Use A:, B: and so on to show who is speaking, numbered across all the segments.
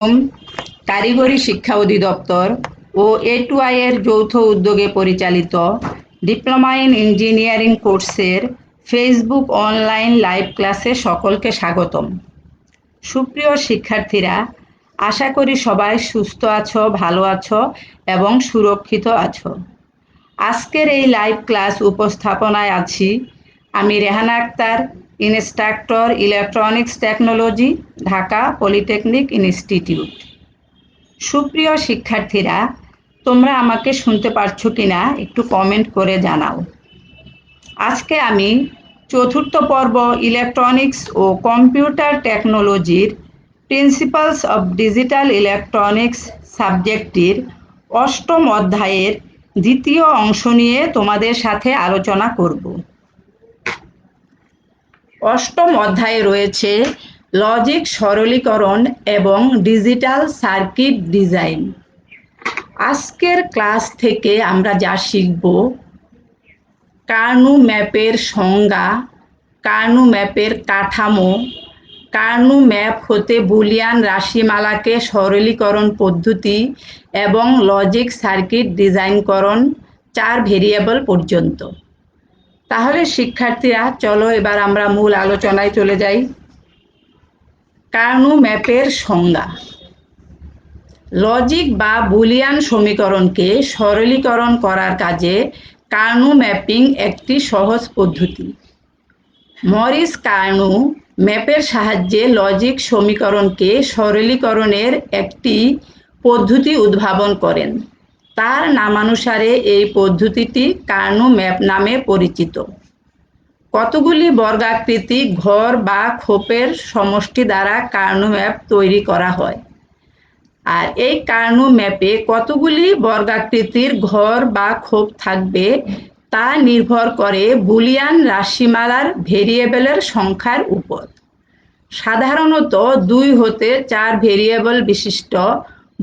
A: কারিগরি শিক্ষা অধিদপ্তর ও A2I এর যৌথ উদ্যোগে পরিচালিত ডিপ্লোমা ইন ইঞ্জিনিয়ারিং কোর্সের ফেসবুক অনলাইন লাইভ ক্লাসে সকলকে স্বাগতম। সুপ্রিয় শিক্ষার্থীরা, আশা করি সবাই সুস্থ আছো, ভালো আছো এবং সুরক্ষিত আছো। আজকের এই লাইভ ক্লাস উপস্থাপনায় আছি আমি Rehana Akhtar, instructor electronics technology, Dhaka polytechnic institute. সুপ্রিয় শিক্ষার্থীরা, তোমরা আমাকে শুনতে পারছো কিনা একটু কমেন্ট করে জানাও। আজকে আমি চতুর্থ পর্ব ইলেকট্রনিক্স ও কম্পিউটার টেকনোলজির প্রিন্সিপালস অব ডিজিটাল ইলেকট্রনিক্স সাবজেক্টটির অষ্টম অধ্যায়ের দ্বিতীয় অংশ নিয়ে তোমাদের সাথে আলোচনা করব। অষ্টম অধ্যায়ে রয়েছে লজিক সরলীকরণ এবং ডিজিটাল সার্কিট ডিজাইন। আজকের ক্লাস থেকে আমরা যা শিখব: কার্নু ম্যাপের সংজ্ঞা, কার্নু ম্যাপের কাঠামো, কার্নু ম্যাপ হতে বুলিয়ান রাশিমালাকে সরলীকরণ পদ্ধতি এবং লজিক সার্কিট ডিজাইনকরণ 4 ভেরিয়েবল পর্যন্ত। তাহলে শিক্ষার্থীরা, চলো এবার আমরা মূল আলোচনায় চলে যাই। কার্নু ম্যাপের সংজ্ঞা: লজিক বা বুলিয়ান সমীকরণকে সরলীকরণ করার কাজে কার্নু ম্যাপিং একটি সহজ পদ্ধতি। মরিস কার্নু ম্যাপের সাহায্যে লজিক সমীকরণকে সরলীকরণের একটি পদ্ধতি উদ্ভাবন করেন। তার নামানুসারে এই পদ্ধতিটি কার্নু ম্যাপ নামে পরিচিত। কতগুলি বর্গাকৃতি ঘর বা খোপের সমষ্টি দ্বারা কার্নু ম্যাপ তৈরি করা হয়। আর এই কার্নু ম্যাপে কতগুলি বর্গাকৃতির ঘর বা খোপ থাকবে তা নির্ভর করে বুলিয়ান রাশিমালার ভেরিয়েবলের সংখ্যার উপর। সাধারণত 2 হতে 4 ভেরিয়েবল বিশিষ্ট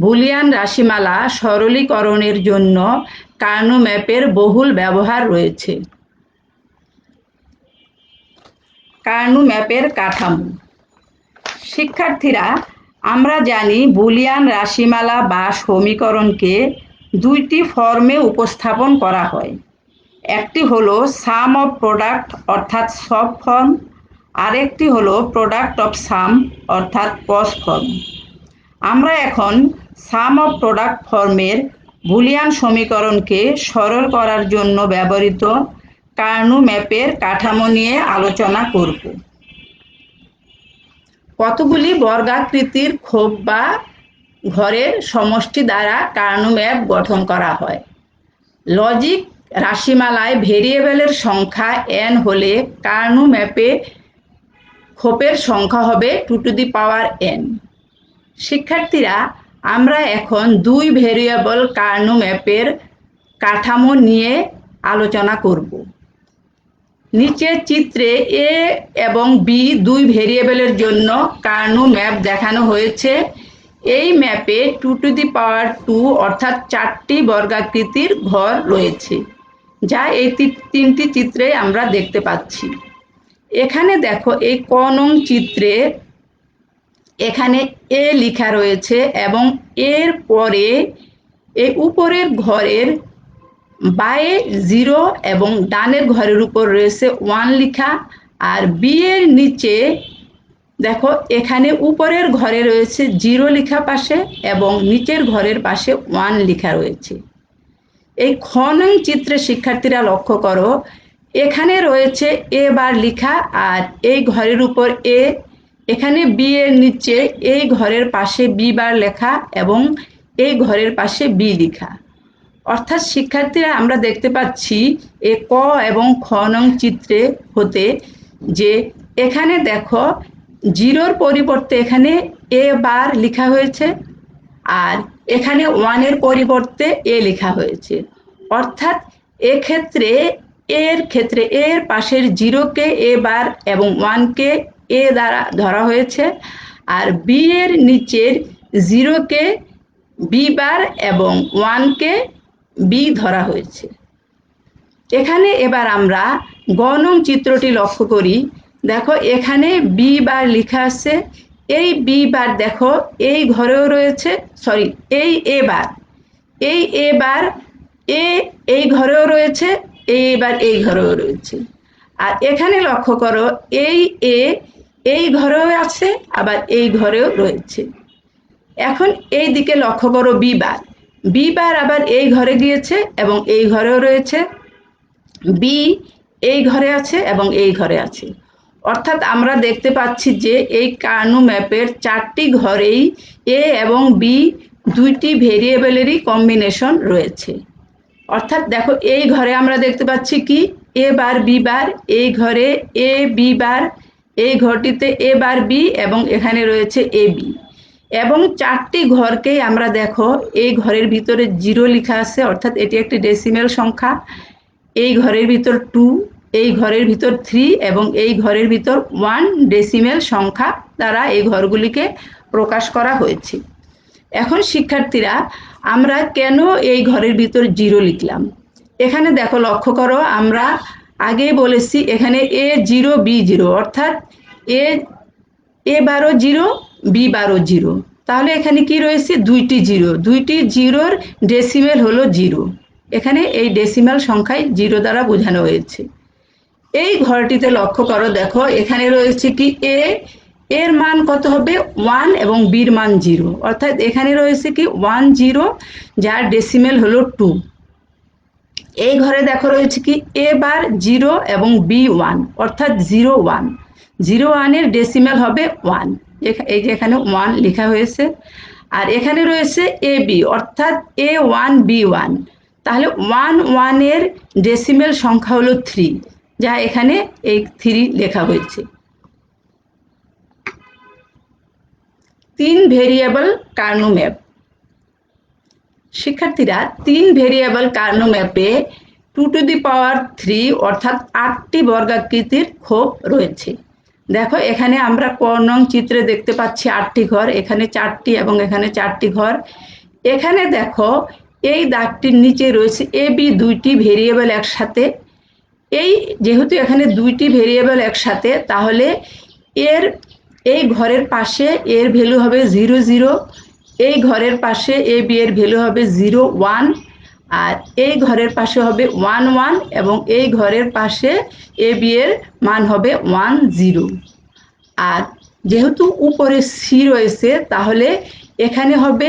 A: বুলিয়ান রাশিমালা সরলীকরণের জন্য কার্নু ম্যাপের বহুল ব্যবহার রয়েছে। কার্নু ম্যাপের কাঠামো। শিক্ষার্থীরা, আমরা জানি বুলিয়ান রাশিমালা বা সমীকরণকে 2টি ফর্মে উপস্থাপন করা হয়। একটি হলো সাম অফ প্রোডাক্ট অর্থাৎ সব ফর্ম, আরেকটি হলো প্রোডাক্ট অফ সাম অর্থাৎ পস ফর্ম। আমরা এখন সাম অফ প্রোডাক্ট ফর্মের বুলিয়ান সমীকরণকে সরল করার জন্য ব্যবহৃত কার্নু ম্যাপের কাঠামো নিয়ে আলোচনা করব। কতগুলি বর্গাকৃতির খোপ বা ঘরের সমষ্টি দ্বারা কার্নু ম্যাপ গঠন করা হয়। লজিক রাশিমালায় ভেরিয়েবলের সংখ্যা n হলে কার্নু ম্যাপে খোপের সংখ্যা হবে 2n। শিক্ষার্থীরা, আমরা এখন 2 ভেরিয়েবল কার্নু ম্যাপের কাঠামো নিয়ে আলোচনা করব। নিচে চিত্রে a এবং b 2 ভেরিয়েবলের জন্য কার্নু ম্যাপ দেখানো হয়েছে। এই ম্যাপে 2 অর্থাৎ 4টি বর্গাকৃতির ঘর রয়েছে, যা এই 3টি চিত্রে আমরা দেখতে পাচ্ছি। এখানে দেখো, এই ক নং চিত্রে এখানে a লেখা রয়েছে এবং এর পরে এই উপরের ঘরের বায়ে 0 এবং ডানের ঘরের উপর রয়েছে 1 লেখা। আর বি এর নিচে দেখো, এখানে উপরের ঘরে রয়েছে 0 লেখা পাশে এবং নিচের ঘরের পাশে 1 লেখা রয়েছে। এই খ নং চিত্রে শিক্ষার্থীরা লক্ষ্য করো, এখানে রয়েছে a বার লেখা আর এই ঘরের উপর a, এখানে বি এর নিচে এই ঘরের পাশে b বার লেখা এবং এই ঘরের পাশে b লেখা। অর্থাৎ শিক্ষার্থীরা, আমরা দেখতে পাচ্ছি এ ক এবং খ নং চিত্রে হতে যে এখানে দেখো 0-র পরিবর্তে এখানে a বার লেখা হয়েছে আর এখানে 1 এর পরিবর্তে a লেখা হয়েছে। অর্থাৎ এর পাশের 0-কে a বার এবং 1-কে a দ্বারা ধরা হয়েছে আর বি এর নিচের 0-কে b বার এবং 1-কে b ধরা হয়েছে। এখানে এবার আমরা গ নং চিত্রটি লক্ষ্য করি। দেখো, এখানে b বার লেখা আছে, এই বি বার দেখো এই ঘরেও রয়েছে, সরি এই এ বার, এই এ বার এ এই ঘরেও রয়েছে, এই বার এই ঘরেও রয়েছে। আর এখানে লক্ষ্য করো এই এ এই ঘরেও আছে, আবার এই ঘরেও রয়েছে। এখন এই দিকে লক্ষ্য করো বি বার, বি বার আবার এই ঘরে গিয়েছে এবং এই ঘরেও রয়েছে, বি এই ঘরে আছে এবং এই ঘরে আছে। অর্থাৎ আমরা দেখতে পাচ্ছি যে এই কার্নো ম্যাপের 4টি ঘরেই এ এবং বি দুইটি ভেরিয়েবলেরই কম্বিনেশন রয়েছে। অর্থাৎ দেখো এই ঘরে আমরা দেখতে পাচ্ছি কি এ বার বি বার, এই ঘরে এ বি বার, এই ঘরটিতে এ বার বি এবং এখানে রয়েছে এ বি। এবং 4টি ঘরকেই আমরা দেখো এই ঘরের ভিতরে 0 লেখা আছে, অর্থাৎ এটি একটি ডেসিমেল সংখ্যা। এই ঘরের ভিতর 2, এই ঘরের ভিতর 3 এবং এই ঘরের ভিতর 1 ডেসিমেল সংখ্যা দ্বারা এই ঘরগুলিকে প্রকাশ করা হয়েছে। এখন শিক্ষার্থীরা আমরা কেন এই ঘরের ভিতর 0 লিখলাম? এখানে দেখো লক্ষ্য করো, আমরা আগেই বলেছি এখানে A0 B0, অর্থাৎ এ বারও 0 বি বারও 0। তাহলে এখানে কি রয়েছে? দুইটি 0, দুইটি 0-র ডেসিমেল হলো 0। এখানে এই ডেসিমাল সংখ্যায় 0 দ্বারা বোঝানো হয়েছে। এই ঘরটিতে লক্ষ্য করো, দেখো এখানে রয়েছে কি এর মান কত হবে? 1 এবং বির মান 0, অর্থাৎ এখানে রয়েছে কি 1 0, যার ডেসিমেল হলো 2। এই ঘরে দেখো রয়েছে কি এ বার 0 এবং বি 1, অর্থাৎ 0 1, 0 1 এর ডেসিমেল হবে 1, এই যে এখানে 1 লেখা হয়েছে। আর এখানে রয়েছে এ বি, অর্থাৎ এ 1 বি 1, তাহলে 1 1 এর ডেসিমেল সংখ্যা হলো 3, যা এখানে এই 3 লেখা হয়েছে। 3 ভেরিয়েবল কার্নো ম্যাপ। শিক্ষার্থীরা 3 ভেরিয়েবল কার্নো ম্যাপে 2⁻³ অর্থাৎ 8টি বর্গাকৃতির খোপ রয়েছে। দেখো এখানে আমরা ক নং চিত্রে দেখতে পাচ্ছি 8টি ঘর, এখানে 4টি এবং এখানে 4টি ঘর। এখানে দেখো এই দাগটির নিচে রয়েছে এ বি, দুইটি ভেরিয়েবল একসাথে। এই যেহেতু এখানে দুইটি ভেরিয়েবল একসাথে, তাহলে এই ঘরের পাশে এর ভ্যালু হবে 0 0, এই ঘরের পাশে এ বি এর ভ্যালু হবে 0 1, আর এই ঘরের পাশে হবে 1 1 এবং এই ঘরের পাশে এ বি এর মান হবে 1 0। আর যেহেতু উপরে সি রয়েছে, তাহলে এখানে হবে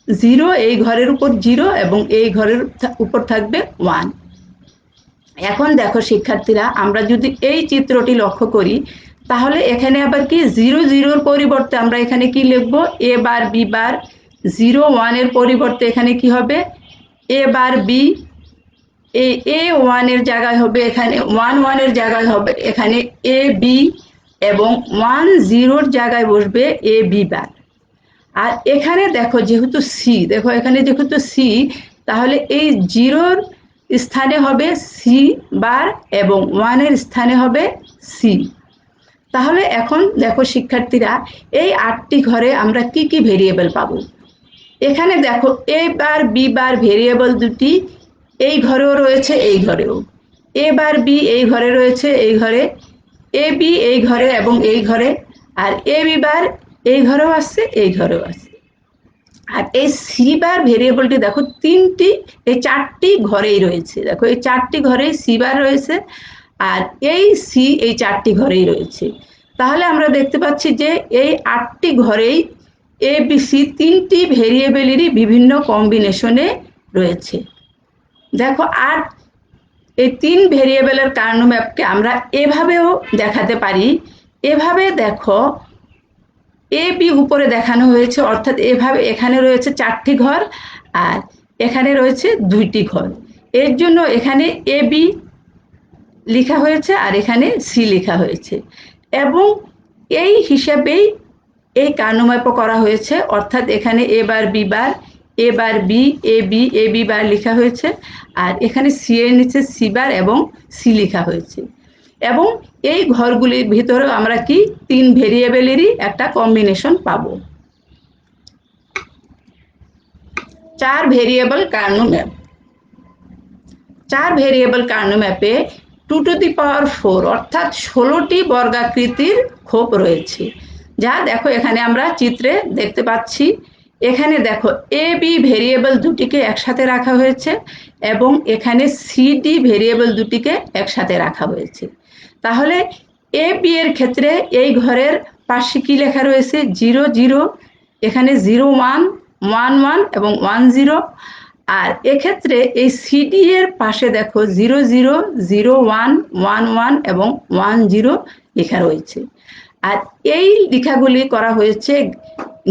A: 0, এই ঘরের উপর 0 এবং এই ঘরের উপর থাকবে 1। এখন দেখো শিক্ষার্থীরা, আমরা যদি এই চিত্রটি লক্ষ্য করি, তাহলে এখানে আবার কি 0 0-র পরিবর্তে আমরা এখানে কি লিখব? এ বার বি বার। 0 1 এর পরিবর্তে এখানে কি হবে? এ বার বি। এই এ 1 এর জায়গায় হবে এখানে 1 1 এর জায়গায় হবে এখানে এ বি, এবং 1 0-র জায়গায় বসবে এ বি বার। আর এখানে দেখো যেহেতু সি, দেখো এখানে যেহেতু সি, তাহলে এই 0-র স্থানে হবে সি বার এবং 1 এর স্থানে হবে সি। তাহলে এখন দেখো শিক্ষার্থীরা, এই 8টি ঘরে আমরা কি কি ভেরিয়েবল পাবো? এখানে দেখো এ বার বি বার ভেরিয়েবল দুটি এই ঘরেও রয়েছে, এই ঘরেও। এ বার বি এই ঘরে রয়েছে, এই ঘরে। এ বি এই ঘরে এবং এই ঘরে। আর এ বি বার এই ঘরেও আসছে, এই ঘরেও আসছে। আর এই সি বার ভেরিয়েবলটি দেখো এই 4টি ঘরেই রয়েছে। দেখো এই 4টি ঘরেই সি বার রয়েছে, আর এই সি এই 4টি ঘরেই রয়েছে। তাহলে আমরা দেখতে পাচ্ছি যে এই 8টি ঘরেই এ বি সি 3টি ভেরিয়েবলেরই বিভিন্ন কম্বিনেশনে রয়েছে। দেখো আর এই 3 ভেরিয়েবলের কার্নো ম্যাপকে আমরা এভাবেও দেখাতে পারি। এভাবে দেখো এ বি উপরে দেখানো হয়েছে, অর্থাৎ এভাবে এখানে রয়েছে 4টি ঘর আর এখানে রয়েছে 2টি ঘর। এর জন্য এখানে এ বি লেখা হয়েছে আর এখানে সি লেখা হয়েছে, এবং এই হিসাবেই এই কার্নো ম্যাপও করা হয়েছে। অর্থাৎ এখানে এ বার বি বার, এ বার বি, এ বি বার লেখা হয়েছে, আর এখানে সি এর নিচে সি বার এবং সি লেখা হয়েছে। এবং এই ঘরগুলির ভিতরেও আমরা কি 3 ভেরিয়েবলেরই একটা কম্বিনেশন পাবো। 4 variable Karnaugh map. 4 variable Karnaugh ম্যাপে 2⁴ অর্থাৎ 16টি বর্গাকৃতির খোপ রয়েছে। যা দেখো এখানে আমরা চিত্রে দেখতে পাচ্ছি। এখানে দেখো এ বি ভেরিয়েবল দুটিকে একসাথে রাখা হয়েছে এবং এখানে সি ডি ভেরিয়েবল দুটিকে একসাথে রাখা হয়েছে। তাহলে এ বি এর ক্ষেত্রে এই ঘরের পাশে কি লেখা রয়েছে? 0 0, এখানে 0 1 1 1 এবং 1 0। আর এক্ষেত্রে এই সিডি এর পাশে দেখো 0 0 0 1 1 1 এবং 1 0 লেখা রয়েছে। আর এই লেখাগুলি করা হয়েছে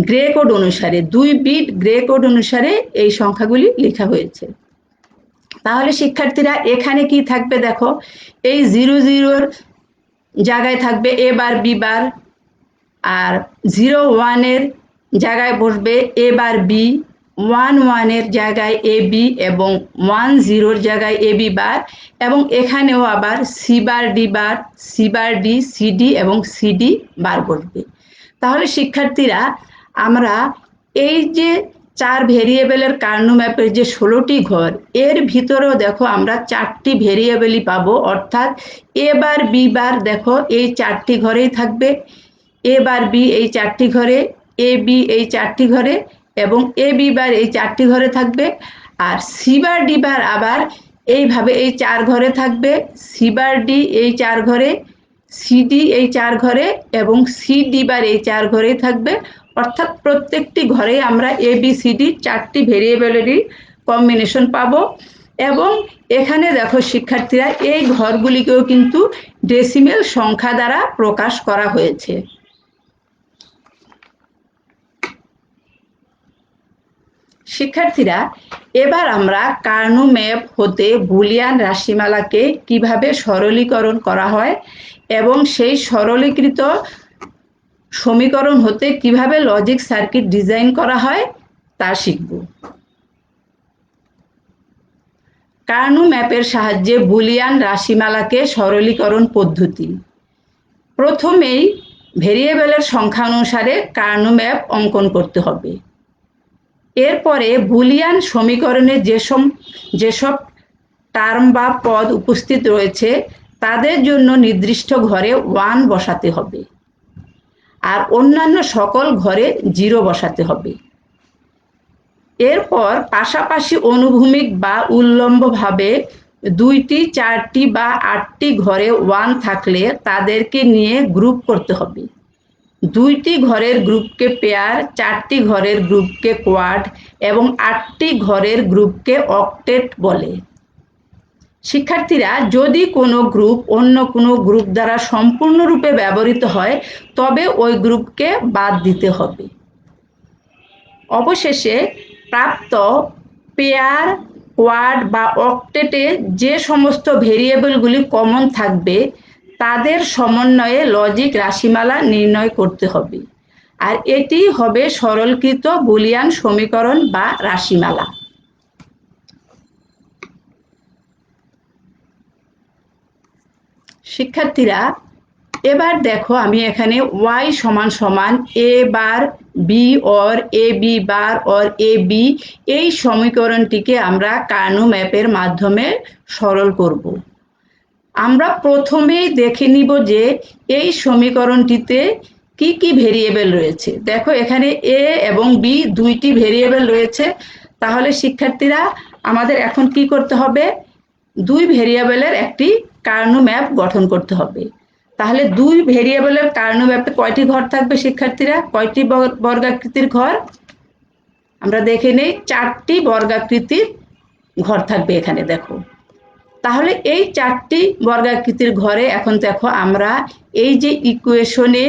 A: গ্রে কোড অনুসারে, 2 বিট গ্রে কোড অনুসারে এই সংখ্যাগুলি লেখা হয়েছে। তাহলে শিক্ষার্থীরা এখানে কি থাকবে দেখো, এই 0 0 জায়গায় থাকবে এ বার বি বার, আর 0 1 এর জায়গায় বসবে এ বার বি, 1 1 এর জায়গায় এ বি এবং 1 0 জায়গায় এ বি বার, এবং এখানেও আবার C bar D bar, C bar D, C D এবং সি ডি বার বসবে। তাহলে শিক্ষার্থীরা আমরা এই যে 4 ভেরিয়েবলের কার্নো ম্যাপের যে 16টি ঘর, এর ভিতরেও দেখো আমরা 4টি ভেরিয়েবলই পাবো, অর্থাৎ এ বার বি বার দেখো এই 4টি ঘরেই থাকবে, এ বার বি এই 4টি ঘরে, এ বি এই 4টি ঘরে এবং এ বি বার এই 4টি ঘরে থাকবে। আর সি বার ডি বার আবার এইভাবে এই 4 ঘরে থাকবে, সি বার ডি এই 4 ঘরে, সি ডি এই 4 ঘরে এবং সি ডি বার এই 4 ঘরেই থাকবে। অর্থাৎ প্রত্যেকটি ঘরে আমরা এ বি সি ডি 4টি ভেরিয়েবলেরই কম্বিনেশন পাবো। এবং এখানে দেখো শিক্ষার্থীরা এই ঘরগুলিকেও কিন্তু ডেসিমেল সংখ্যা দ্বারা প্রকাশ করা হয়েছে। শিক্ষার্থীরা এবার আমরা কার্নো ম্যাপ হতে বুলিয়ান রাশিমালাকে কিভাবে সরলীকরণ করা হয় এবং সেই সরলীকৃত সমীকরণ হতে কিভাবে লজিক সার্কিট ডিজাইন করা হয় তা শিখব। কার্নো ম্যাপের সাহায্যে বুলিয়ান রাশিমালাকে সরলীকরণ পদ্ধতি। প্রথমেই ভেরিয়েবলের সংখ্যা অনুসারে কার্নো ম্যাপ অঙ্কন করতে হবে। এরপরে বুলিয়ান সমীকরণে যেসব টার্ম বা পদ উপস্থিত রয়েছে তাদের জন্য নির্দিষ্ট ঘরে 1 বসাতে হবে আর অন্যান্য সকল ঘরে 0 বসাতে হবে। এরপর পাশাপাশি অনুভূমিক বা উল্লম্বভাবে 2টি 4টি বা 8টি ঘরে 1 থাকলে তাদেরকে নিয়ে গ্রুপ করতে হবে। 2টি ঘরের গ্রুপকে পেয়ার, 4টি ঘরের গ্রুপকে কোয়াড এবং 8টি ঘরের গ্রুপকে অক্টেট বলে। শিক্ষার্থীরা যদি কোনো গ্রুপ অন্য কোনো গ্রুপ দ্বারা সম্পূর্ণরূপে ব্যবহৃত হয় তবে ওই গ্রুপকে বাদ দিতে হবে। অবশেষে প্রাপ্ত পেয়ার, কোয়াড বা অক্টেটে যে সমস্ত ভেরিয়েবলগুলি কমন থাকবে তাদের সমন্বয়ে লজিক রাশিমালা নির্ণয় করতে হবে, আর এটি হবে সরলীকৃত বুলিয়ান সমীকরণ বা রাশিমালা। শিক্ষার্থীরা এবার দেখো আমি এখানে y সমান সমান a bar b or a b bar or a b এই সমীকরণটিকে আমরা কার্নো ম্যাপের মাধ্যমে সরল করব। আমরা প্রথমেই দেখে নিব যে এই সমীকরণটিতে কি কি ভেরিয়েবল রয়েছে। দেখো এখানে a এবং b 2টি ভেরিয়েবল রয়েছে। তাহলে শিক্ষার্থীরা আমাদের এখন কি করতে হবে? 2 ভেরিয়েবলের একটি কার্নো ম্যাপ গঠন করতে হবে। তাহলে 2 ভেরিয়েবলের কার্নো ম্যাপে কয়টি ঘর থাকবে শিক্ষার্থীরা? কয়টি বর্গাকৃতির ঘর? আমরা দেখে নেই, 4টি বর্গাকৃতির ঘর থাকবে এখানে দেখো। তাহলে এই 4টি বর্গাকৃতির ঘরে এখন দেখো আমরা এই যে ইকুয়েশনে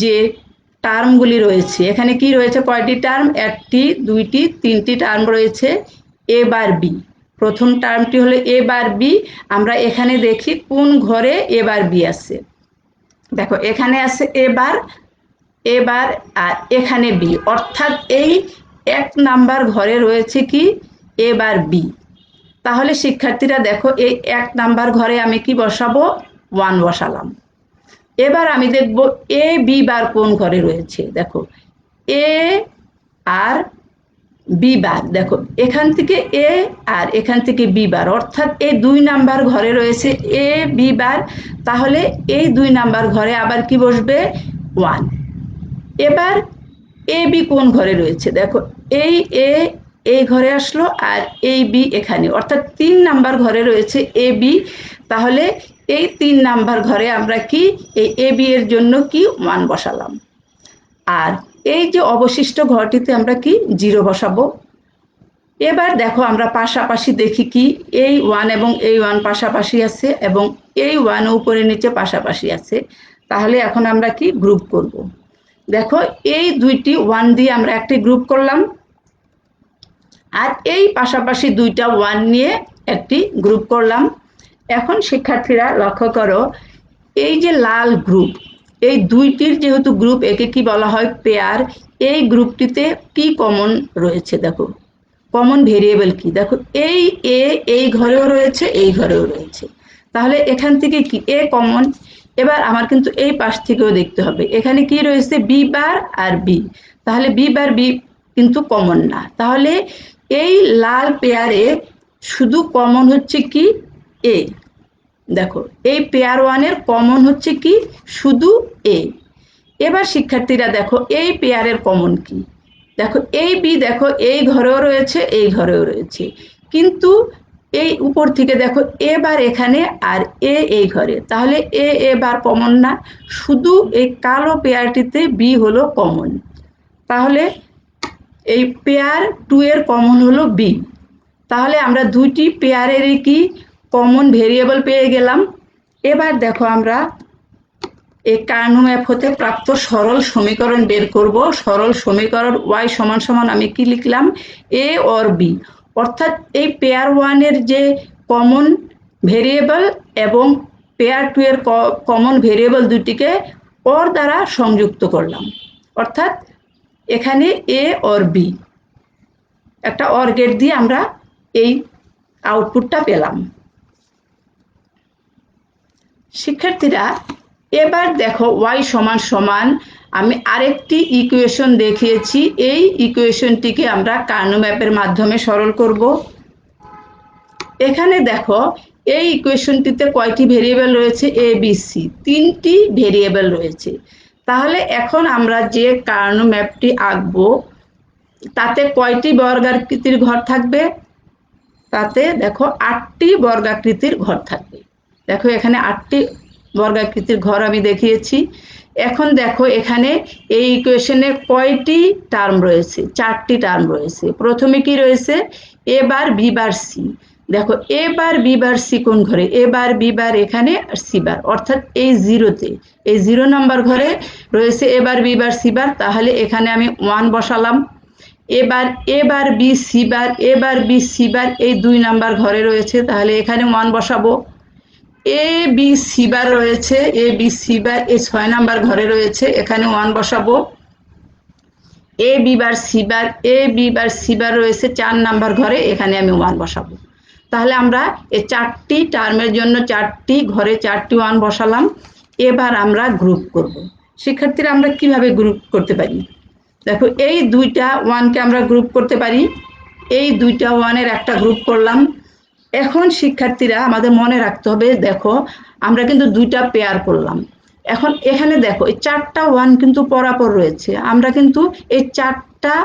A: যে টার্মগুলি রয়েছে, এখানে কি রয়েছে? কয়টি টার্ম? 1টি 2টি 3টি টার্ম রয়েছে এ বার বি। প্রথম টার্মটি হলো এ বার বি। আমরা এখানে দেখি কোন ঘরে এ বার বি আছে। দেখো এখানে আছে এ বার আর এখানে বি, অর্থাৎ এই 1 নাম্বার ঘরে রয়েছে কি? এ বার বি। তাহলে শিক্ষার্থীরা দেখো এই 1 নাম্বার ঘরে আমি কি বসাবো? 1 বসালাম। এবার আমি দেখব এ বি বার কোন ঘরে রয়েছে। দেখো এ আর বি বার, দেখো এখান থেকে এ আর এখান থেকে বি বার, অর্থাৎ এই 2 নাম্বার ঘরে রয়েছে এ বি বার। তাহলে এই 2 নাম্বার ঘরে আবার কি বসবে? 1। এবার এ বি কোন ঘরে রয়েছে, দেখো এই এ এই ঘরে আসলো আর এই বি এখানে, অর্থাৎ 3 নাম্বার ঘরে রয়েছে এ বি। তাহলে এই 3 নাম্বার ঘরে আমরা কি এই এ বি এর জন্য কি 1 বসালাম, আর এই যে অবশিষ্ট ঘরটিতে আমরা কি 0 বসাবো। এবার দেখো আমরা পাশাপাশি দেখি কি এই 1 এবং এই 1 পাশাপাশি আছে এবং এই 1 উপরে নিচে পাশাপাশি আছে। তাহলে এখন আমরা কি গ্রুপ করব, দেখো এই দুইটি 1 দিয়ে আমরা একটি গ্রুপ করলাম, আর এই পাশাপাশি দুইটা 1 নিয়ে একটি গ্রুপ করলাম। এখন শিক্ষার্থীরা লক্ষ্য করো, এই যে লাল গ্রুপ, এই দুইটির যেহেতু গ্রুপ, একে কি বলা হয় পেয়ার। এই গ্রুপটিতে কি কমন রয়েছে, দেখো কমন ভেরিয়েবল কি, দেখো এই এ এই ঘরেও রয়েছে এই ঘরেও রয়েছে, তাহলে এখান থেকে কি এ কমন। এবার আমার কিন্তু এই পাশ থেকেও দেখতে হবে, এখানে কি রয়েছে বি বার আর বি, তাহলে বি বার বি কিন্তু কমন না, তাহলে এই লাল পেয়ারে শুধু কমন হচ্ছে কি এ। দেখো এই পেয়ার 1 এর কমন হচ্ছে কি শুধু এ। এবার শিক্ষার্থীরা দেখো এই পেয়ারের কমন কি, দেখো এই বি, দেখো এই ঘরেও রয়েছে এই ঘরেও রয়েছে, কিন্তু এই উপর থেকে দেখো এ বার এখানে আর এ এই ঘরে, তাহলে এ বার কমন না, শুধু এই কালো পেয়ারটিতে বি হলো কমন। তাহলে এই পেয়ার 2 এর কমন হলো বি। তাহলে আমরা দুইটি পেয়ারেরই কি কমন ভেরিয়েবল পেয়ে গেলাম। এবার দেখো আমরা এই কার্নো ম্যাপ হতে প্রাপ্ত সরল সমীকরণ বের করব। সরল সমীকরণ y সমান সমান আমি কি লিখলাম a or b, অর্থাৎ এই পেয়ার 1 এর যে কমন ভেরিয়েবল এবং পেয়ার 2 এর কমন ভেরিয়েবল দুটিকে or দ্বারা সংযুক্ত করলাম, অর্থাৎ এখানে a or b একটা or গেট দিয়ে আমরা এই আউটপুটটা পেলাম। শিক্ষার্থীরা এবার দেখো y সমান সমান আমি আরেকটি ইকুয়েশন দেখিয়েছি, এই ইকুয়েশনটিকে আমরা কার্নো ম্যাপের মাধ্যমে সরল করব। এখানে দেখো এই ইকুয়েশনটিতে কয়টি ভেরিয়েবল রয়েছে এ বি সি, 3টি ভেরিয়েবল রয়েছে। তাহলে এখন আমরা যে কার্নো ম্যাপটি আঁকবো তাতে কয়টি বর্গাকৃতির ঘর থাকবে, তাতে দেখো 8টি বর্গাকৃতির ঘর থাকবে। দেখো এখানে 8টি বর্গাকৃতির ঘর আমি দেখিয়েছি। এখন দেখো এখানে এই ইকুয়েশনে কয়টি টার্ম রয়েছে, 4টি টার্ম রয়েছে। প্রথমে কি রয়েছে এ বার বি বার সি, দেখো এ বার বি বার সি কোন ঘরে, এ বার বি বার এখানে আর সি বার, অর্থাৎ এই জিরোতে, এই 0 নম্বর ঘরে রয়েছে এ বার বি বার সি বার, তাহলে এখানে আমি 1 বসালাম। এবার এ বার বি সি বার, এ বার বি সি বার এই 2 নাম্বার ঘরে রয়েছে, তাহলে এখানে 1 বসাবো। এ বি সি বার রয়েছে, এ বি সি বার এই 6 নাম্বার ঘরে রয়েছে, এখানে 1 বসাবো। এ বি বার সি বার, এ বি বার সি বার রয়েছে 4 নাম্বার ঘরে, এখানে আমি 1 বসাবো। তাহলে আমরা এই 4টি টার্মের জন্য 4টি ঘরে 4টি 1 বসালাম। এবার আমরা গ্রুপ করব। শিক্ষার্থীরা আমরা কিভাবে গ্রুপ করতে পারি, দেখো এই দুইটা 1কে আমরা গ্রুপ করতে পারি, এই দুইটা 1 এর একটা গ্রুপ করলাম। এখন শিক্ষার্থীরা আমাদের মনে রাখতে হবে, দেখো আমরা কিন্তু দুইটা পেয়ার করলাম, এখন এখানে দেখো এই 4টা 1 কিন্তু পরাপর রয়েছে, আমরা কিন্তু এই 4টা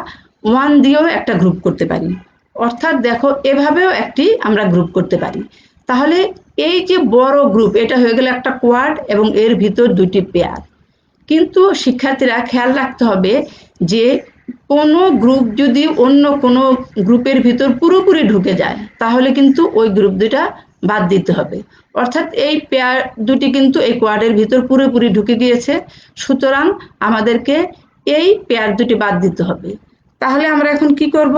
A: 1 দিয়েও একটা গ্রুপ করতে পারি, অর্থাৎ দেখো এভাবেও একটি আমরা গ্রুপ করতে পারি। তাহলে এই যে বড় গ্রুপ এটা হয়ে গেল একটা কোয়াড এবং এর ভিতর দুটি পেয়ার। কিন্তু শিক্ষার্থীরা খেয়াল রাখতে হবে যে কোনো গ্রুপ যদি অন্য কোনো গ্রুপের ভিতর পুরোপুরি ঢুকে যায় তাহলে কিন্তু ওই গ্রুপ দুটা বাদ দিতে হবে, অর্থাৎ এই পেয়ার দুটি কিন্তু এই কোয়াডের ভিতর পুরোপুরি ঢুকে গিয়েছে, সুতরাং আমাদেরকে এই পেয়ার দুটি বাদ দিতে হবে। তাহলে আমরা এখন কি করব,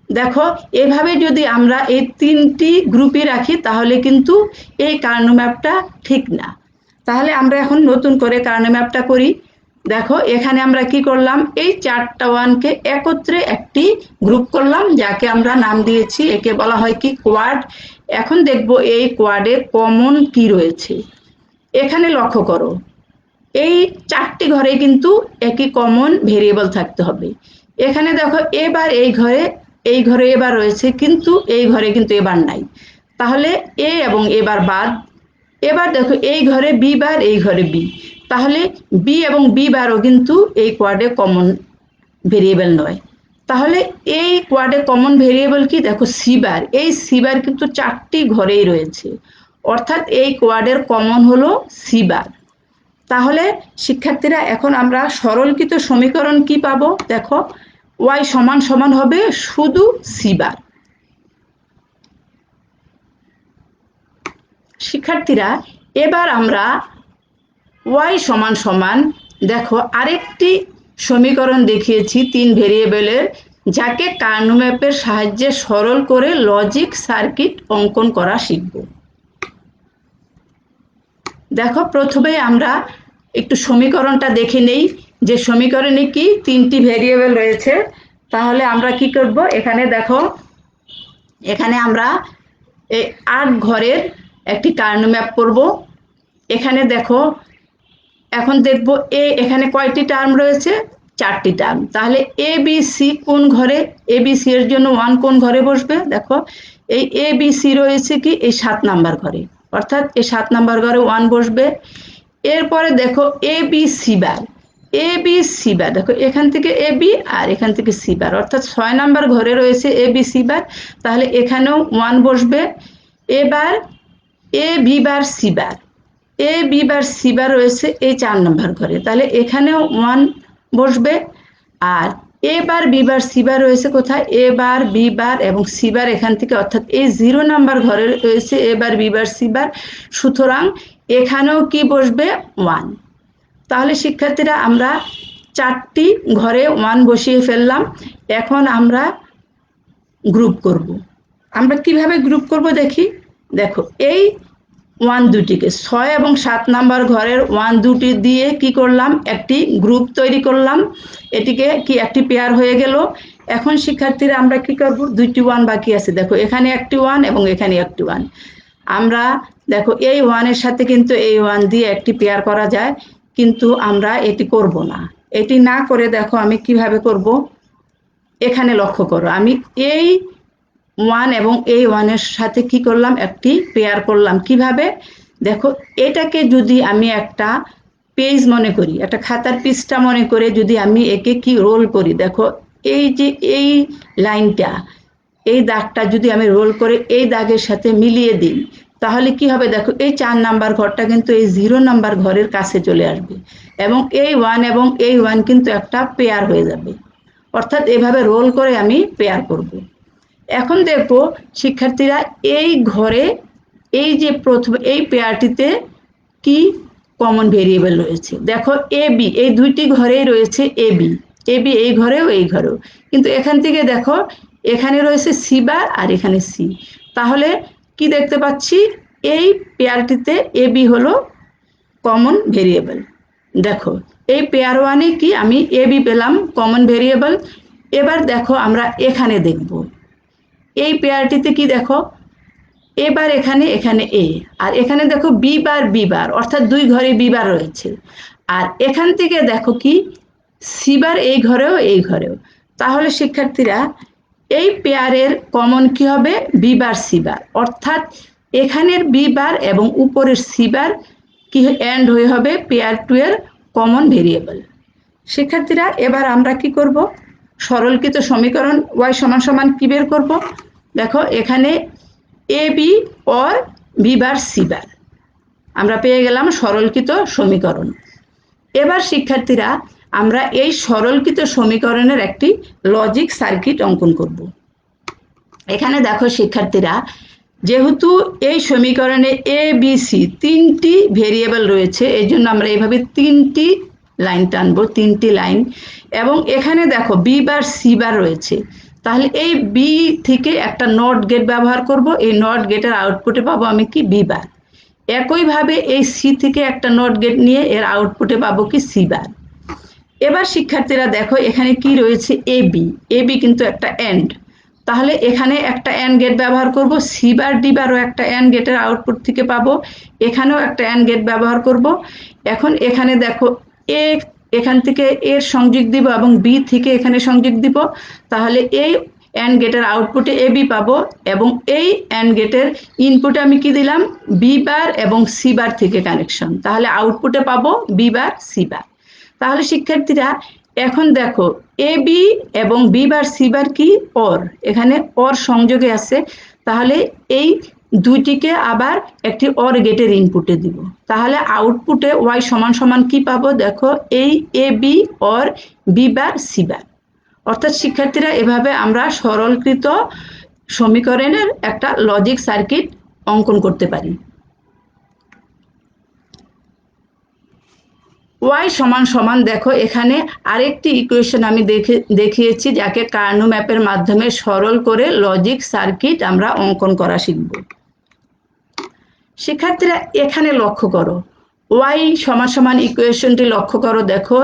A: দেখো এভাবে যদি আমরা এই 3টি গ্রুপই রাখি তাহলে কিন্তু এই কার্নো ম্যাপটা ঠিক না। তাহলে আমরা এখন নতুন করে কার্নো ম্যাপটা করি। দেখো এখানে আমরা কি করলাম, এই 4টা 1কে একত্রে একটি গ্রুপ করলাম, যাকে আমরা নাম দিয়েছি, একে বলা হয় কি কোয়াড। এখন দেখব এই কোয়াডে কমন কি রয়েছে। এখানে লক্ষ্য করো এই 4টি ঘরে কিন্তু একই কমন ভেরিয়েবল থাকতে হবে। এখানে দেখো এবার এই ঘরে এবার রয়েছে, কিন্তু এই ঘরে কিন্তু এবার নাই, তাহলে এ এবং এবার বাদ। এবার দেখো এই ঘরে বি বার, এই ঘরে বি, তাহলে বি এবং বি বারও কিন্তু এই কোয়াডে কমন ভেরিয়েবল নয়। তাহলে এই কোয়াডে কমন ভেরিয়েবল কি? দেখো সি বার, এই সি বার কিন্তু 4টি ঘরেই রয়েছে, অর্থাৎ এই কোয়াডের কমন হলো সি বার। তাহলে শিক্ষার্থীরা এখন আমরা সরলকৃত সমীকরণ কি পাবো? দেখো ওয়াই সমান সমান হবে শুধু সি বার। শিক্ষার্থীরা এবার আমরা ওয়াই সমান সমান দেখো আরেকটি সমীকরণ দেখিয়েছি 3 ভেরিয়েবলের, যাকে কার্নো ম্যাপের সাহায্যে সরল করে লজিক সার্কিট অঙ্কন করা শিখব। দেখো প্রথমে আমরা একটু সমীকরণটা দেখে নেই যে সমীকরণে কি 3টি ভেরিয়েবল রয়েছে। তাহলে আমরা কি করব? এখানে দেখো, এখানে আমরা এই 8 ঘরের একটি কার্নো ম্যাপ করব। এখানে দেখো, এখন দেখব এখানে কয়টি টার্ম রয়েছে? 4টি টার্ম। তাহলে এ বি সি কোন ঘরে? এ বি সি এর জন্য 1 কোন ঘরে বসবে? দেখো এই এ বি সি রয়েছে কি এই 7 নাম্বার ঘরে, অর্থাৎ এই 7 নাম্বার ঘরে 1 বসবে। এরপরে দেখো এ বি সি বার, এ বি সি বার দেখো এখান থেকে এ বি আর এখান থেকে সি বার, অর্থাৎ 6 নাম্বার ঘরে রয়েছে এ বি সি বার, তাহলে এখানেও 1 বসবে। এবার এ বি বার সি বার, এ বি বার সি বার রয়েছে এই 4 নম্বর ঘরে, তাহলে এখানেও 1 বসবে। আর এ বার বি বার সি বার রয়েছে কোথায়? এ বার বি বার এবং সি বার এখান থেকে, অর্থাৎ এই 0 নাম্বার ঘরে রয়েছে এ বার বি বার সি বার, সুতরাং এখানেও কি বসবে? 1। তাহলে শিক্ষার্থীরা আমরা 4টি ঘরে 1 বসিয়ে ফেললাম। এখন আমরা গ্রুপ করব। আমরা কিভাবে গ্রুপ করব দেখি। দেখো এই 1 দুটিকে 6 এবং 7 নাম্বার ঘরের 1 দুটি দিয়ে কি করলাম? একটি গ্রুপ তৈরি করলাম, এটিকে কি একটি পেয়ার হয়ে গেল। এখন শিক্ষার্থীরা আমরা কি করব? 2টি 1 বাকি আছে, দেখো এখানে একটি 1 এবং এখানে একটি 1। আমরা দেখো এই 1 এর সাথে কিন্তু এই 1 দিয়ে একটি পেয়ার করা যায়, কিন্তু আমরা এটি করব না। এটি না করে দেখো আমি কিভাবে করব। এখানে লক্ষ্য করো, আমি এই 1 এবং এই 1 এর সাথে কি করলাম? একটি পেয়ার করলাম। কিভাবে? দেখো এটাকে যদি আমি একটা পেজ মনে করি, একটা খাতার পৃষ্ঠা মনে করে যদি আমি একে কি রোল করি, দেখো এই যে এই লাইনটা, এই দাগটা যদি আমি রোল করে এই দাগের সাথে মিলিয়ে দিই, তাহলে কি হবে? দেখো এই 4 নাম্বার ঘরটা কিন্তু এই 0 নাম্বার ঘরের কাছে চলে আসবে এবং এই 1 এবং এই 1 কিন্তু একটা পেয়ার হয়ে যাবে, অর্থাৎ এভাবে রোল করে আমি পেয়ার করব। এখন দেখো শিক্ষার্থীরা এই ঘরে এই যে প্রথম এই পেয়ারটিতে কি কমন ভেরিয়েবল রয়েছে? দেখো এ বি এই 2টি ঘরেই রয়েছে এ বি, এ বি এই ঘরেও এই ঘরেও, কিন্তু এখান থেকে দেখো এখানে রয়েছে সি বার আর এখানে সি, তাহলে কি দেখতে পাচ্ছি? এই পেয়ারটিতে এ বি হলো কমন ভেরিয়েবল। দেখো এই পেয়ার 1-এ কি আমি এ বি পেলাম কমন ভেরিয়েবল। এবার দেখো আমরা এখানে দেখব এই পেয়ারটিতে কি দেখো, এবার এখানে এখানে এ আর এখানে দেখো বি বার বি বার, অর্থাৎ 2 ঘরে বি বার রয়েছে। আর এখান থেকে দেখো কি সি বার এই ঘরেও এই ঘরেও, তাহলে শিক্ষার্থীরা এই পেয়ারের কমন কি হবে? বি বার সি বার, অর্থাৎ এখানের বি বার এবং উপরের সি বার কি এন্ড হয়ে হবে পেয়ার 2 এর কমন ভেরিয়েবল। শিক্ষার্থীরা এবার আমরা কি করব? সরলকৃত সমীকরণ y সমান সমান কি বের করব? দেখো এখানে এ বি और বি বার সি বার আমরা পেয়ে গেলাম সরলকৃত সমীকরণ। এবার শিক্ষার্থীরা আমরা এই সরলকৃত সমীকরণের একটি লজিক সার্কিট অঙ্কন করব। এখানে দেখো শিক্ষার্থীরা, যেহেতু এই সমীকরণে এ বি সি 3টি ভেরিয়েবল রয়েছে, এই জন্য আমরা এইভাবে 3টি লাইন টানবো, 3টি লাইন, এবং এখানে দেখো বি বার সি বার রয়েছে, তাহলে এই বি থেকে একটা নট গেট ব্যবহার করব, এই নট গেটের আউটপুটে পাবো আমি কি? B bar. একইভাবে এই সি থেকে একটা নট গেট নিয়ে এর আউটপুটে পাবো কি? C bar. এবার শিক্ষার্থীরা দেখো এখানে কি রয়েছে? এ বি, এ বি কিন্তু একটা এন্ড, তাহলে এখানে একটা এন্ড গেট ব্যবহার করব, সি বার ডি বারও একটা এন্ড গেটের আউটপুট থেকে পাবো, এখানেও একটা এন্ড গেট ব্যবহার করব। এখন এখানে দেখো এ এখান থেকে এর সংযোগ দিব এবং বি থেকে এখানে সংযোগ দিব, তাহলে এই অ্যান্ড গেটের আউটপুটে এ বি পাবো, এবং এই অ্যান্ড গেটের ইনপুটে আমি কি দিলাম, বি বার এবং সি বার থেকে কানেকশন, তাহলে আউটপুটে পাবো বি বার সি বার। তাহলে শিক্ষার্থীরা এখন দেখো এ বি এবং বি বার সি বার কি, অর, এখানে অর সংযোগে আছে, তাহলে এই দুইটিকে আবার একটি অর গেটের ইনপুটে দিব, তাহলে আউটপুটে ওয়াই সমান সমান কি পাবো, দেখো এই A B or B bar C bar. অর্থাৎ শিক্ষার্থীরা এভাবে আমরা সরলীকৃত সমীকরণের একটা লজিক সার্কিট অঙ্কন করতে পারি। ওয়াই সমান সমান দেখো এখানে আরেকটি ইকুয়েশন আমি দেখিয়েছি, যাকে কার্নো ম্যাপের মাধ্যমে সরল করে লজিক সার্কিট আমরা অঙ্কন করা শিখব। শিক্ষার্থীরা এখানে লক্ষ্য করো, ওয়াই সমান সমান ইকুয়েশনটি লক্ষ্য করো, দেখো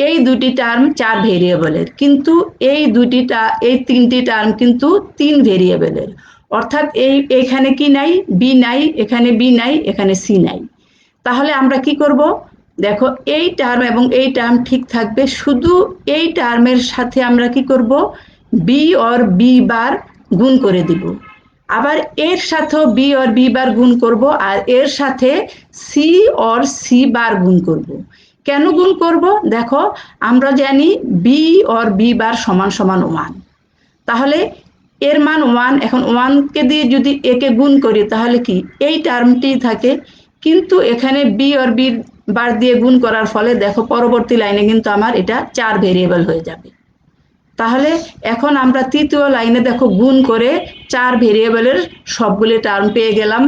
A: এই দুটি টার্ম 4 ভেরিয়েবলের, কিন্তু এই তিনটি টার্ম কিন্তু 3 ভেরিয়েবলের, অর্থাৎ এইখানে কি নাই, বি নাই, এখানে বি নাই, এখানে সি নাই। তাহলে আমরা কি করব, দেখো এই টার্ম এবং এই টার্ম ঠিক থাকবে, শুধু এই টার্মের সাথে আমরা কি করব, বি অর বি বার গুণ করে দিব, আবার এর সাথেও বি অর বি বার গুণ করব, আর এর সাথে সি অর সি বার গুণ করব। কেন গুণ করব, দেখো আমরা জানি বি অর বি বার সমান সমান 1, তাহলে এর মান 1, এখন 1কে দিয়ে যদি একে গুণ করি তাহলে কি এই টার্মটি থাকে, কিন্তু এখানে বি অর বি বার দিয়ে গুণ করার ফলে দেখো পরবর্তী লাইনে কিন্তু আমার এটা 4 ভেরিয়েবল হয়ে যাবে। তাহলে এখন আমরা তৃতীয় লাইনে দেখো গুণ করে 4 ভেরিয়েবলের সবগুলি টার্ম পেয়ে গেলাম।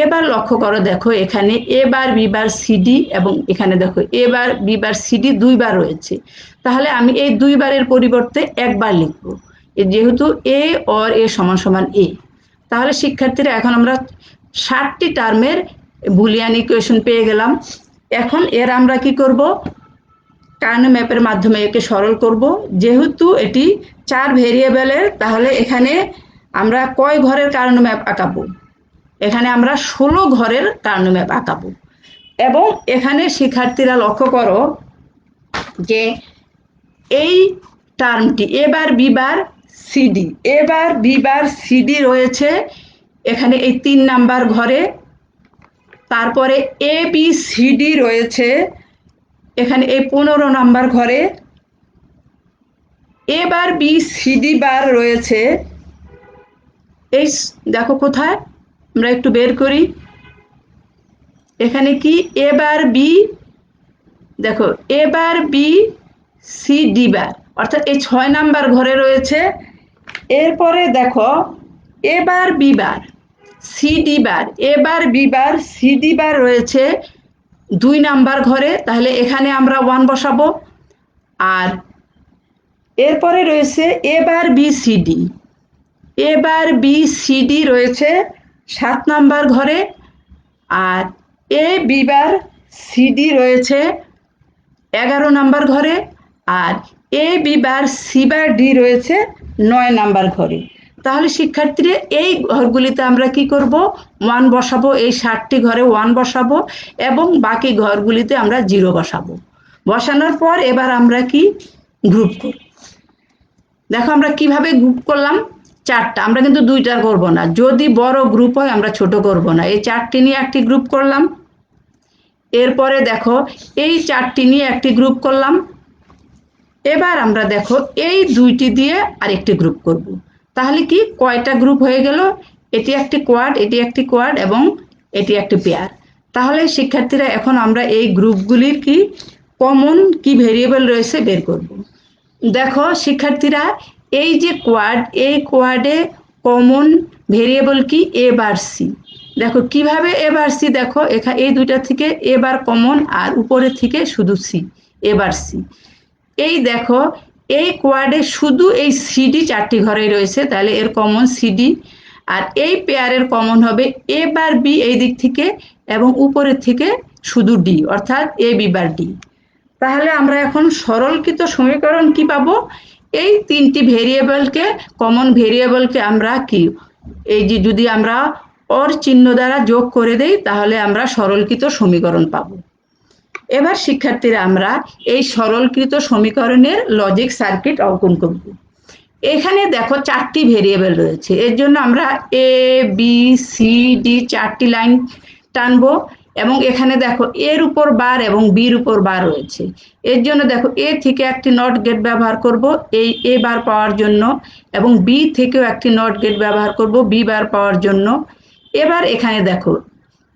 A: এবার লক্ষ্য করো, দেখো এখানে এ বার বি বার সিডি, এবং এখানে দেখো এ বার বি বার সিডি 2 বার রয়েছে, তাহলে আমি এই 2 বারের পরিবর্তে একবার লিখবো, যেহেতু এ অর এ সমান সমান এ। তাহলে শিক্ষার্থীরা এখন আমরা 60টি টার্মের বুলিয়ান ইকুয়েশন পেয়ে গেলাম। এখন এর আমরা কি করব, কার্নো ম্যাপের মাধ্যমে একে সরল করব, যেহেতু এটি 4 ভেরিয়েবলের, তাহলে এখানে আমরা কয় ঘরের কার্নো ম্যাপ আঁকাবো, এখানে আমরা 16 ঘরের কার্নো ম্যাপ আঁকাবো। এবং এখানে শিক্ষার্থীরা লক্ষ্য করো যে এই টার্মটি এবার বি বার সিডি, এবার বি বার সিডি রয়েছে এখানে এই 3 নাম্বার ঘরে, তারপরে এ বি সিডি রয়েছে এখানে এই 15 নাম্বার ঘরে, এবার বি সিডি বার রয়েছে এই দেখো কোথায়, আমরা একটু বের করি, এখানে কি এবার বি, দেখো এবার বি সি ডি বার, অর্থাৎ এই 6 নাম্বার ঘরে রয়েছে। এরপরে দেখো এবার বি বার সি ডি বার, এবার বি বার সি ডি বার রয়েছে 2 নাম্বার ঘরে, তাহলে এখানে আমরা 1 বসাবো। আর এরপরে রয়েছে এবার বি সি ডি, এবার বি সি ডি রয়েছে 7 নাম্বার ঘরে, আর A B bar C D রয়েছে 11 নাম্বার ঘরে, আর A B bar C bar D রয়েছে 9 নাম্বার ঘরে। তাহলে শিক্ষার্থীরা এই ঘরগুলিতে আমরা কি করব, 1 বসাবো, এই 60টি ঘরে 1 বসাবো, এবং বাকি ঘরগুলিতে আমরা 0 বসাবো। বসানোর পর এবার আমরা কি গ্রুপ করব, দেখো আমরা কিভাবে গ্রুপ করলাম, 4টা, আমরা কিন্তু 2টা করব না, যদি বড় গ্রুপ হয় আমরা ছোট করব না, এই 4টি নিয়ে একটি গ্রুপ করলাম। এরপরে দেখো এই 4টি নিয়ে একটি গ্রুপ করলাম। এবার আমরা দেখো এই 2টি দিয়ে আরেকটি গ্রুপ করব, তাহলে কি কয়টা গ্রুপ হয়ে গেল, এটি একটি কোয়াড, এটি একটি কোয়াড, এবং এটি একটি পেয়ার। তাহলে শিক্ষার্থীরা এখন আমরা এই গ্রুপগুলির কি কমন কি ভেরিয়েবল রয়েছে বের করব। দেখো শিক্ষার্থীরা এই যে কোয়াড, এই কোয়াডে কমন ভেরিয়েবল কি এ বার সি, দেখো কিভাবে এ বার সি, দেখো এখানে এই 2টা থেকে এ বার কমন, আর উপরে থেকে শুধু সি, এ বার সি। এই দেখো এই কোয়াডে শুধু এই সিডি 4টি ঘরে রয়েছে, তাহলে এর কমন সিডি, আর এই পেয়ারের কমন হবে এ বার বি এই দিক থেকে, এবং উপরের থেকে শুধু ডি, অর্থাৎ এ বি বার ডি। তাহলে আমরা এখন সরলীকৃত সমীকরণ কি পাবো, এই 3টি ভেরিয়েবলকে, কমন ভেরিয়েবলকে আমরা কি এই যে যদি আমরা অর চিহ্ন দ্বারা যোগ করে দেই তাহলে আমরা সরলীকৃত সমীকরণ পাবো। এবার শিক্ষার্থীরা আমরা এই সরলীকৃত সমীকরণের লজিক সার্কিট অঙ্কন করব। এখানে দেখো 4টি ভেরিয়েবল রয়েছে, এর জন্য আমরা এ বি সি ডি 4টি লাইন টানবো এবং এখানে দেখো এর উপর বার এবং বির উপর বার রয়েছে। এর জন্য দেখো এ থেকে একটি নট গেট ব্যবহার করব এই এ বার পাওয়ার জন্য এবং বি থেকেও একটি নট গেট ব্যবহার করব বি বার পাওয়ার জন্য। এবার এখানে দেখো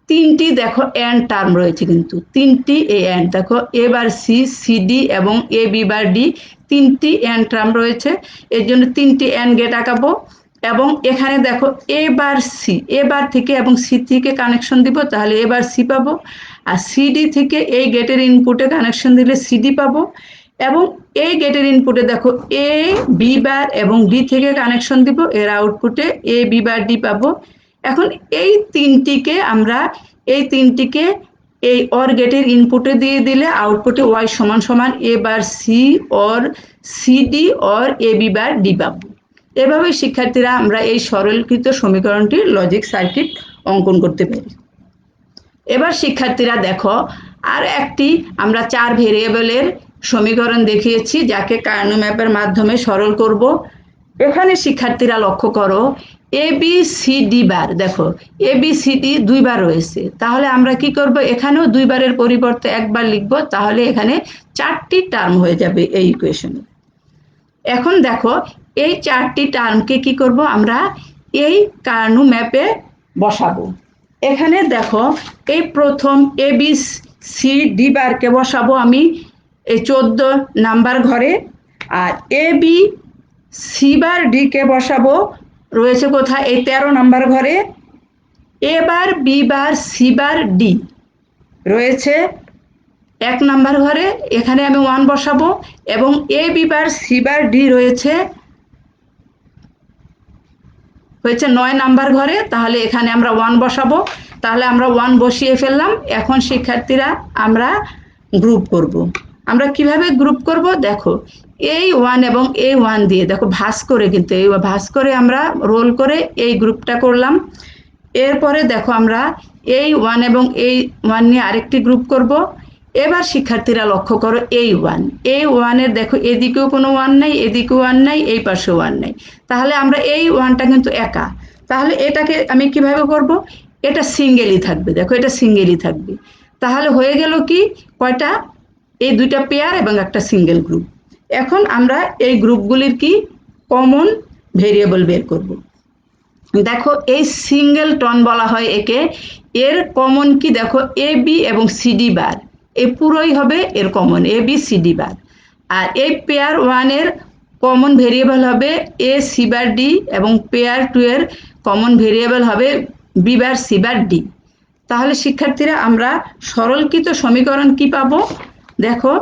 A: 3টি দেখো এন্ড টার্ম রয়েছে, কিন্তু 3টি এ এন্ড দেখো এ বার সি সি ডি এবং এ বি বার ডি 3টি এন্ড টার্ম রয়েছে, এর জন্য 3টি এন্ড গেট আঁকাবো এবং এখানে দেখো এ বার সি এ বার থেকে এবং সি থেকে কানেকশন দিব, তাহলে এ বার সি পাবো আর সিডি থেকে এই গেটের ইনপুটে কানেকশন দিলে সিডি পাবো এবং এই গেটের ইনপুটে দেখো এ বি বার এবং ডি থেকে কানেকশন দিব, এর আউটপুটে এ বি বার ডি পাবো। এখন এই 3টিকে আমরা এই অর গেটের ইনপুটে দিয়ে দিলে আউটপুটে ওয়াই সমান সমান A bar C or C D or A B bar D পাবো। এভাবে শিক্ষার্থীরা আমরা এই সরলীকৃত সমীকরণটির লজিক সার্কিট অঙ্কন করতে পারি। এবার শিক্ষার্থীরা দেখো আর একটি আমরা 4 ভেরিয়েবলের সমীকরণ দেখিয়েছি যাকে কার্নো ম্যাপের মাধ্যমে সরল করব। এখানে শিক্ষার্থীরা লক্ষ্য করো এ বি সি ডি বার, দেখো এ বি সি ডি 2 বার রয়েছে, তাহলে আমরা কি করব এখানেও 2 বারের পরিবর্তে 1 বার লিখব, তাহলে এখানে 4টি টার্ম হয়ে যাবে এই ইকুয়েশনে। এখন দেখো এই 4টি টার্মকে কি করব আমরা এই কার্নো ম্যাপে বসাবো। এখানে দেখো এই প্রথম এ বি সি ডি বারকে বসাবো আমি এই 14 নাম্বার ঘরে, আর A B C bar D কে বসাবো রয়েছে কোথায় এই 13 নাম্বার ঘরে। A bar B bar C bar D রয়েছে 1 নাম্বার ঘরে, এখানে আমি 1 বসাবো এবং A B bar C bar D রয়েছে 9 নাম্বার ঘরে, তাহলে এখানে আমরা 1 বসাবো, তাহলে আমরা 1 বসিয়ে ফেললাম। এখন শিক্ষার্থীরা আমরা গ্রুপ করব। আমরা কিভাবে গ্রুপ করব দেখো এই 1 এবং এই 1 দিয়ে দেখো ভাঁজ করে, কিন্তু এই ভাঁজ করে আমরা রোল করে এই গ্রুপটা করলাম। এরপরে দেখো আমরা এই 1 এবং এই 1 নিয়ে আরেকটি গ্রুপ করব। এবার শিক্ষার্থীরা লক্ষ্য করো এই 1 এর দেখো এদিকেও কোনো 1 নাই, এদিকেও 1 নাই, এই পাশেও 1 নাই, তাহলে আমরা এই 1টা কিন্তু একা, তাহলে এটাকে আমি কিভাবে করব এটা সিঙ্গেলই থাকবে, দেখো এটা সিঙ্গেলই থাকবে, তাহলে হয়ে গেল কি কয়টা এই 2টা পেয়ার এবং একটা সিঙ্গেল গ্রুপ। এখন আমরা এই গ্রুপগুলির কি কমন ভেরিয়েবল বের করব। দেখো এই সিঙ্গেল টন বলা হয় একে, এর কমন কি দেখো এ বি এবং সিডি বার, এই পুরোই হবে এর common A B C D bar, আর এই পেয়ার 1 এর কমন ভেরিয়েবল হবে এ সি বার ডি এবং পেয়ার 2 এর কমন ভেরিয়েবল হবে B bar C bar D. তাহলে শিক্ষার্থীরা আমরা সরলকৃত সমীকরণ কি পাবো দেখো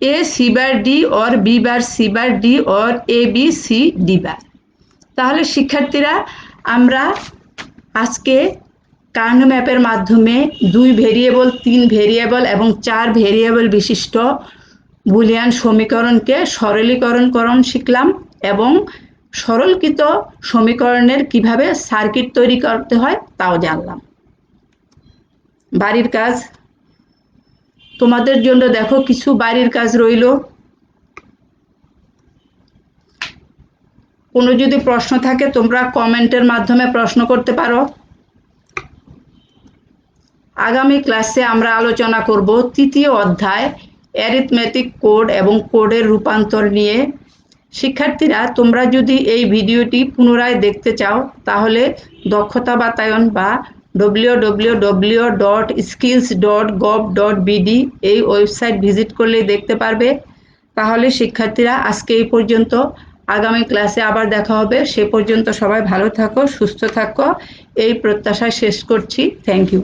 A: A C bar D or B bar C bar D or A B C D bar. তাহলে শিক্ষার্থীরা আমরা আজকে কার্নো ম্যাপের মাধ্যমে 2 ভেরিয়েবল 3 ভেরিয়েবল এবং 4 ভেরিয়েবল বিশিষ্ট বুলিয়ান সমীকরণকে সরলীকরণ শিখলাম এবং সরলকৃত সমীকরণের কিভাবে সার্কিট তৈরি করতে হয় তাও জানলাম। বাড়ির কাজ তোমাদের জন্য দেখো কিছু বাড়ির কাজ রইল। কোনো যদি প্রশ্ন থাকে তোমরা কমেন্টের মাধ্যমে প্রশ্ন করতে পারো। আগামী ক্লাসে আমরা আলোচনা করব 3য় অধ্যায় অ্যারিথমেটিক কোড এবং কোডের রূপান্তর নিয়ে। শিক্ষার্থীরা তোমরা যদি এই ভিডিওটি পুনরায় দেখতে চাও তাহলে দক্ষতা বাতায়ন বা www.skills.gov.bd এই ওয়েবসাইট ভিজিট করলে দেখতে পারবে। তাহলে শিক্ষার্থীরা আজকে এই পর্যন্ত, আগামী ক্লাসে আবার দেখা হবে, সে পর্যন্ত সবাই ভালো থাকো, সুস্থ থাকো, এই প্রত্যাশায় শেষ করছি। Thank you.